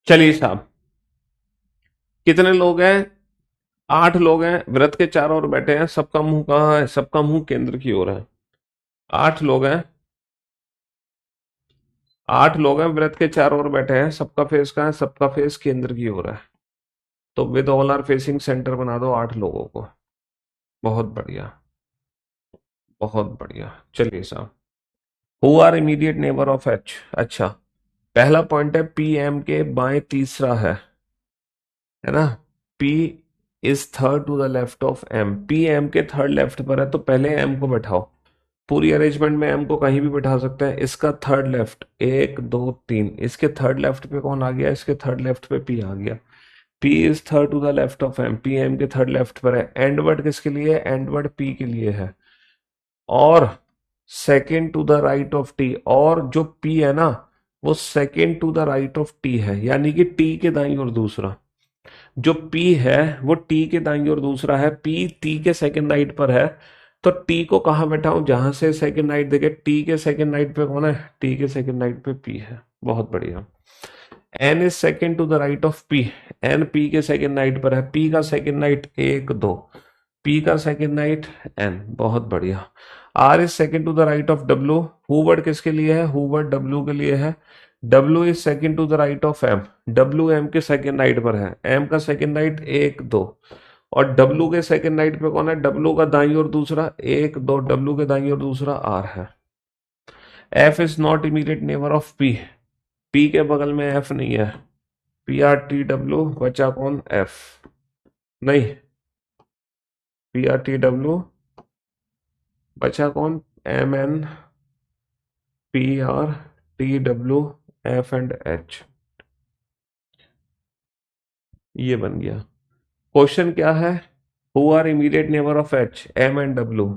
चलिए साहब, कितने लोग हैं? 8 लोग हैं, व्रत के चारों ओर बैठे हैं, सबका मुंह कहाँ है? सबका मुंह केंद्र की ओर है। 8 लोग हैं, 8 लोग हैं, व्रत के चारों ओर बैठे हैं, सबका फेस कहाँ है? सबका फेस केंद्र की ओर है। तो with all are facing centre बना दो 8 लोगों को। बहुत बढ़िया, बहुत बढ़िया। चलिए साहब, who are immediate neighbour of H? अच्छा, पहला पॉइंट है पी एम के बाएं तीसरा है ना? P is third to the left of M. P M के थर्ड लेफ्ट पर है, तो पहले एम को बैठाओ। पूरी अरेंजमेंट में एम को कहीं भी बैठा सकते हैं। इसका थर्ड लेफ्ट, 1 2 3, इसके थर्ड लेफ्ट पे कौन आ गया? इसके थर्ड लेफ्ट पे पी आ गया। P is third to the left of M, P M के थर्ड लेफ्ट पर है। एंड वर्ड किसके लिए है? एंड वर्ड पी के लिए है। और second to the right of T, और जो पी है ना, वो second to the right of T है, यानी कि टी के दाईं ओर दूसरा। जो पी है वो टी के दाईं ओर दूसरा है, पी टी के सेकेंड राइट पर है। तो टी को कहाँ बैठाऊं? जहां से सेकेंड राइट देखे, टी के सेकेंड राइट पे कौन है? टी के सेकेंड राइट पे पी है। बहुत बढ़िया। N is second to the right of P. N P के सेकेंड राइट पर है, पी का सेकेंड राइट 1 2, पी का सेकेंड राइट एन। बहुत बढ़िया। R is second to the right of W. Who word किसके लिए है? हु वर्ड डब्ल्यू के लिए है। W is second to the right of M. W M के सेकेंड राइट पर है, एम का सेकेंड राइट 1 2। और डब्ल्यू के सेकेंड राइट पे कौन है? डब्ल्यू का दाई और दूसरा 1 2, डब्ल्यू के दाई और दूसरा आर है। F is not immediate neighbour of P. P के बगल में एफ नहीं है। पी आर टी डब्ल्यू, बचा कौन? एफ। नहीं, पी आर टी डब्ल्यू, बचा कौन? M N, P R T W, F and H. ये बन गया। क्वेश्चन क्या है? Who are immediate neighbour of H? M and W.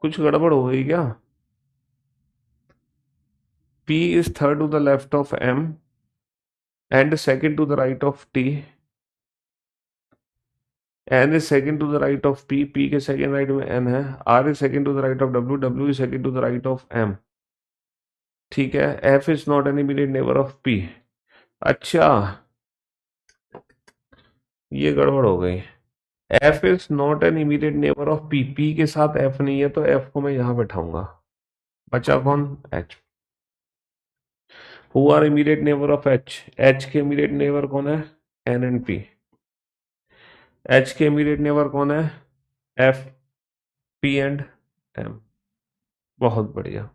कुछ गड़बड़ हो गई क्या? P is third to the left of M and second to the right of T. N is second to the right of P, P के second right में N है। R is second to the right of W, W is second to the right of M. ठीक है। F is not an immediate neighbour of P. अच्छा, ये गड़बड़ हो गई। F is not an immediate neighbour of P, P के साथ F नहीं है, तो एफ को मैं यहां बैठाऊंगा। बचा कौन? H. Who are immediate neighbour of H? H के इमीडिएट नेबर कौन है? N and P. एच के इमीडिएट नेबर कौन है? F, P and M. बहुत बढ़िया।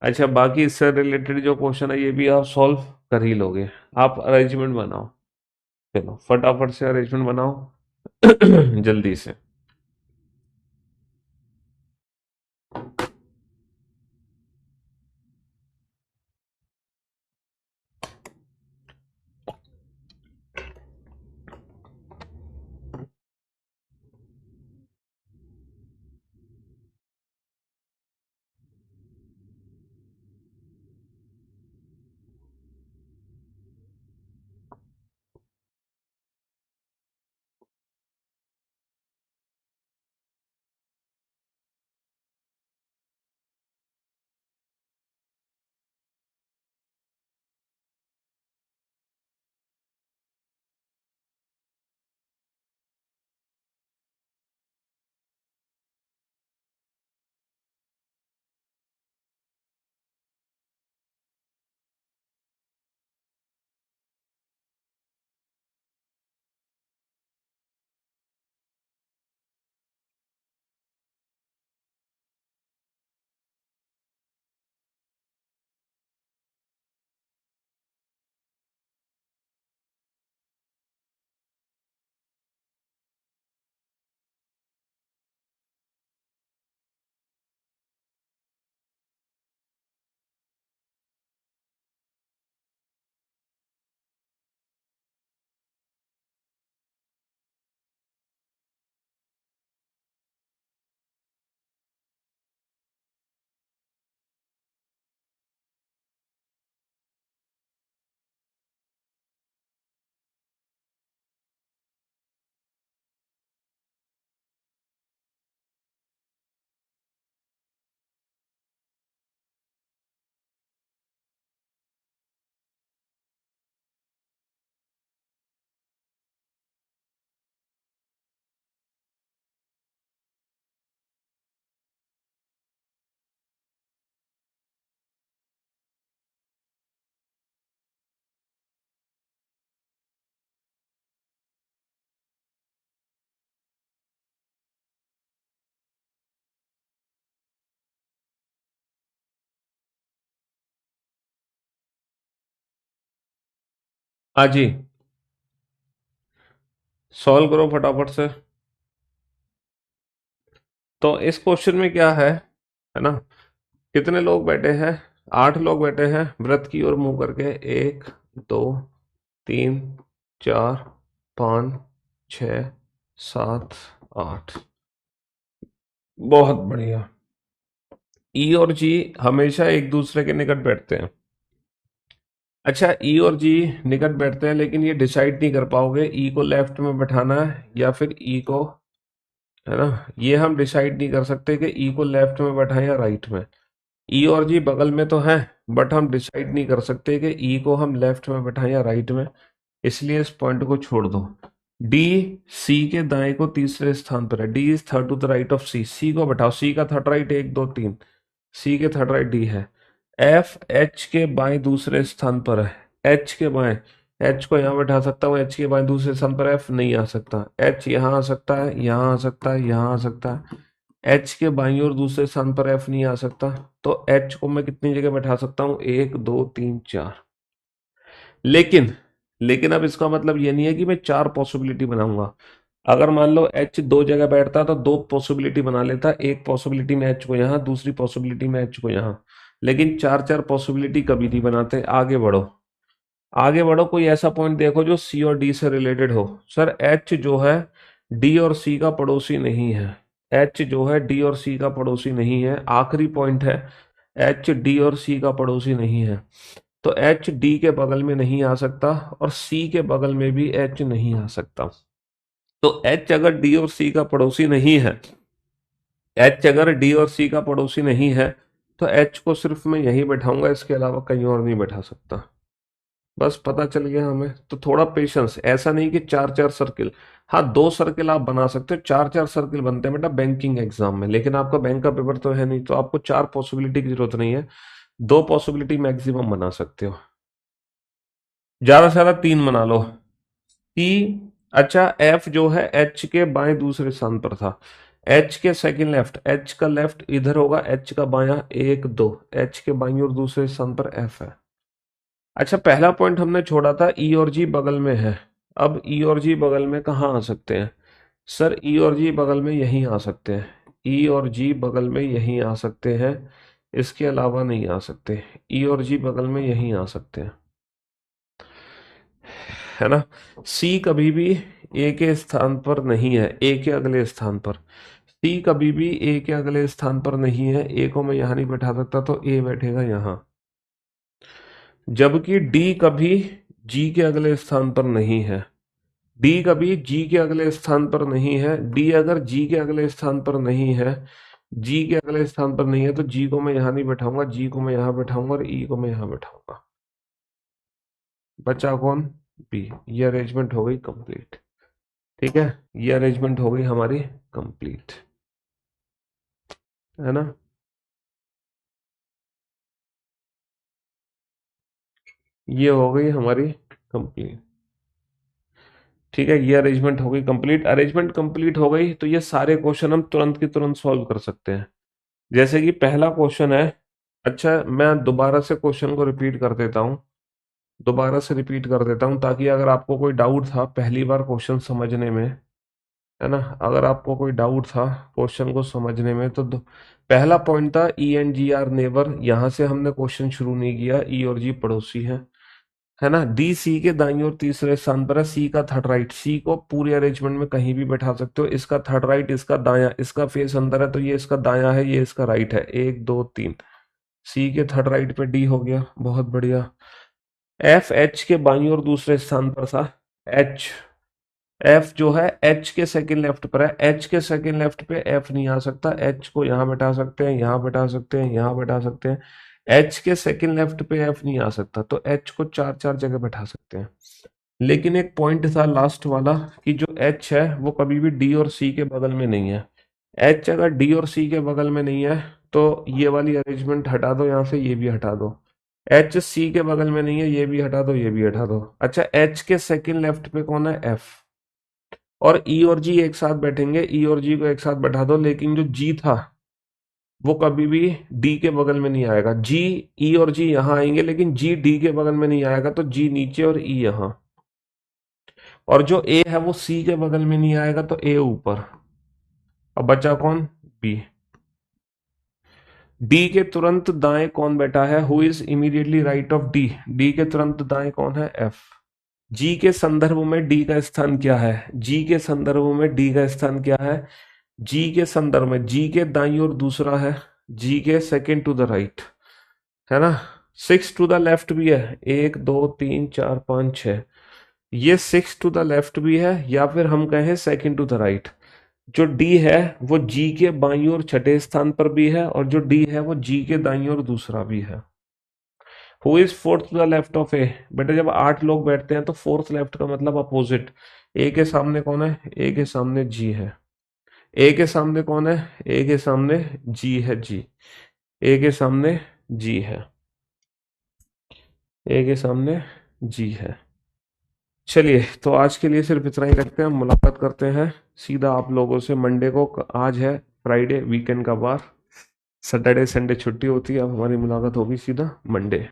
अच्छा, बाकी इससे रिलेटेड जो क्वेश्चन है ये भी आप सॉल्व कर ही लोगे। आप अरेंजमेंट बनाओ। चलो फटाफट से अरेंजमेंट बनाओ जल्दी से। हाँ जी, सॉल्व करो फटाफट से। तो इस क्वेश्चन में क्या है ना, कितने लोग बैठे हैं? 8 लोग बैठे हैं व्रत की ओर मुंह करके। 1, 2, 3, 4, 5, 6, 7, 8। बहुत बढ़िया। ई और जी हमेशा एक दूसरे के निकट बैठते हैं। अच्छा, ई और जी निकट बैठते हैं, लेकिन ये डिसाइड नहीं कर पाओगे ई को लेफ्ट में बैठाना है या फिर ई को, है ना, ये हम डिसाइड नहीं कर सकते कि ई को लेफ्ट में बैठाएं या राइट में। ई और जी बगल में तो है, बट हम डिसाइड नहीं कर सकते कि ई को हम लेफ्ट में बैठाएं या राइट में, इसलिए इस पॉइंट को छोड़ दो। डी सी के दाएं को तीसरे स्थान पर है। D is third to the right of C. C को बैठाओ, सी का थर्ड राइट 1, 2, 3, सी के थर्ड राइट डी है। एफ एच के बाएं दूसरे स्थान पर है। एच के बाएं, एच को यहाँ बैठा सकता हूँ, एच के बाएं दूसरे स्थान पर एफ नहीं आ सकता। एच यहाँ आ सकता है, यहाँ आ सकता है, यहाँ आ सकता है। एच के बाईं ओर दूसरे स्थान पर एफ नहीं आ सकता। तो एच को मैं कितनी जगह बैठा सकता हूँ? 1, 2, 3, 4। लेकिन लेकिन अब इसका मतलब ये नहीं है कि मैं 4 पॉसिबिलिटी बनाऊंगा। अगर मान लो एच 2 जगह बैठता तो 2 पॉसिबिलिटी बना लेता, एक पॉसिबिलिटी में एच को यहाँ, दूसरी पॉसिबिलिटी में एच को यहाँ। लेकिन 4 4 पॉसिबिलिटी कभी नहीं बनाते। आगे बढ़ो, आगे बढ़ो, कोई ऐसा पॉइंट देखो जो सी और डी से रिलेटेड हो। सर एच जो है डी और सी का पड़ोसी नहीं है। एच जो है डी और सी का पड़ोसी नहीं है, आखिरी पॉइंट है। एच डी और सी का पड़ोसी नहीं है, तो एच डी के बगल में नहीं आ सकता और सी के बगल में भी एच नहीं आ सकता। तो एच अगर डी और सी का पड़ोसी नहीं है, एच अगर डी और सी का पड़ोसी नहीं है, तो एच को सिर्फ मैं यहीं बैठाऊंगा, इसके अलावा कहीं और नहीं बैठा सकता। बस पता चल गया हमें। तो थोड़ा पेशेंस, ऐसा नहीं कि 4 4 सर्किल। हाँ, 2 सर्किल आप बना सकते हो, 4 4 सर्किल बनते हैं बेटा बैंकिंग एग्जाम में, लेकिन आपका बैंक का पेपर तो है नहीं, तो आपको 4 पॉसिबिलिटी की जरूरत नहीं है, 2 पॉसिबिलिटी मैक्सिमम बना सकते हो। ज्यादा से ज्यादा 3 बना लो। सी, अच्छा एफ जो है एच के बाएं दूसरे स्थान पर था। एच के सेकंड लेफ्ट, एच का लेफ्ट इधर होगा, एच का बायां 1, 2, एच के बाईं और दूसरे स्थान पर एफ है। अच्छा, पहला पॉइंट हमने छोड़ा था ई और जी बगल में है। अब ई और जी बगल में कहाँ आ सकते हैं? सर ई और जी बगल में यहीं आ सकते हैं। ई और जी बगल में यहीं आ सकते हैं, इसके अलावा नहीं आ सकते। ई और जी बगल में यहीं आ सकते हैं, है ना। सी कभी भी ए के स्थान पर नहीं है, ए के अगले स्थान पर। सी कभी भी ए के अगले स्थान पर नहीं है, ए को मैं यहां नहीं बैठा सकता, तो ए बैठेगा यहां। जबकि डी कभी जी के अगले स्थान पर नहीं है। डी कभी जी के अगले स्थान पर नहीं है। डी अगर जी के अगले स्थान पर नहीं है, जी के अगले स्थान पर नहीं है, तो जी को मैं यहां नहीं बैठाऊंगा, जी को मैं यहां बैठाऊंगा और ई को मैं यहां बैठाऊंगा। बचा कौन? बी। ये अरेंजमेंट हो गई कंप्लीट। ठीक है, ये अरेंजमेंट हो गई हमारी कंप्लीट, है ना। ये हो गई हमारी कंप्लीट। ठीक है, ये अरेंजमेंट हो गई कंप्लीट। अरेंजमेंट कंप्लीट हो गई तो ये सारे क्वेश्चन हम तुरंत की तुरंत सॉल्व कर सकते हैं। जैसे कि पहला क्वेश्चन है। अच्छा, मैं दोबारा से क्वेश्चन को रिपीट कर देता हूँ, दोबारा से रिपीट कर देता हूँ, ताकि अगर आपको कोई डाउट था पहली बार क्वेश्चन समझने में, है ना, अगर आपको कोई डाउट था क्वेश्चन को समझने में, तो पहला पॉइंट था E N G R neighbour. यहां से हमने क्वेश्चन शुरू नहीं किया, ई और जी पड़ोसी है ना। डी सी के दाईं ओर तीसरे स्थान पर है। सी का थर्ड राइट, सी को पूरे अरेंजमेंट में कहीं भी बैठा सकते हो, इसका थर्ड राइट, इसका दायां, इसका फेस अंदर है तो ये इसका दायां है, ये इसका राइट है। 1, 2, 3, सी के थर्ड राइट पे डी हो गया, बहुत बढ़िया। एफ एच के बाईं ओर दूसरे स्थान पर था। एच, एफ जो है एच के सेकंड लेफ्ट पर है, एच के सेकंड लेफ्ट पे एफ नहीं आ सकता। एच को यहाँ बैठा सकते हैं, यहाँ बैठा सकते हैं, यहाँ बैठा सकते हैं। एच के सेकंड लेफ्ट पे एफ नहीं आ सकता, तो एच को 4 4 जगह बैठा सकते हैं। लेकिन एक पॉइंट था लास्ट वाला, कि जो एच है वो कभी भी डी और सी के बगल में नहीं है। एच अगर डी और सी के बगल में नहीं है, तो ये वाली अरेंजमेंट हटा दो, यहाँ से ये भी हटा दो। एच सी के बगल में नहीं है, ये भी हटा दो, ये भी हटा दो। अच्छा, एच के सेकंड लेफ्ट पे कौन है? एफ। और ई और जी एक साथ बैठेंगे, ई और जी को एक साथ बैठा दो, लेकिन जो जी था वो कभी भी डी के बगल में नहीं आएगा। जी, ई और जी यहाँ आएंगे, लेकिन जी डी के बगल में नहीं आएगा, तो जी नीचे और ई यहाँ। और जो ए है वो सी के बगल में नहीं आएगा, तो ए ऊपर। अब बचा कौन? बी। डी के तुरंत दाएं कौन बैठा है? Who is immediately right of D? D के तुरंत दाएं कौन है? एफ। जी के संदर्भ में डी का स्थान क्या है? जी के संदर्भ में डी का स्थान क्या है? जी के संदर्भ में जी के दाईं ओर दूसरा है, जी के सेकेंड टू द राइट, है ना। 6 टू द लेफ्ट भी है, 1 2 3 4 5 6। ये 6 टू द लेफ्ट भी है, या फिर हम कहें सेकेंड टू द राइट। जो डी है वो जी के बाईं ओर छठे स्थान पर भी है, और जो डी है वो जी के दाईं ओर दूसरा भी है। Who is fourth to the left of A? बेटा जब 8 लोग बैठते हैं तो फोर्थ लेफ्ट का मतलब अपोजिट। ए के सामने कौन है? ए के सामने जी है। ए के सामने कौन है? ए के सामने जी है, जी। ए के सामने जी है, ए के सामने जी है। चलिए, तो आज के लिए सिर्फ इतना ही रखते हैं, हम मुलाकात करते हैं सीधा आप लोगों से मंडे को। आज है फ्राइडे, वीकेंड का बार, सैटरडे संडे छुट्टी होती है। अब हमारी मुलाकात होगी सीधा मंडे।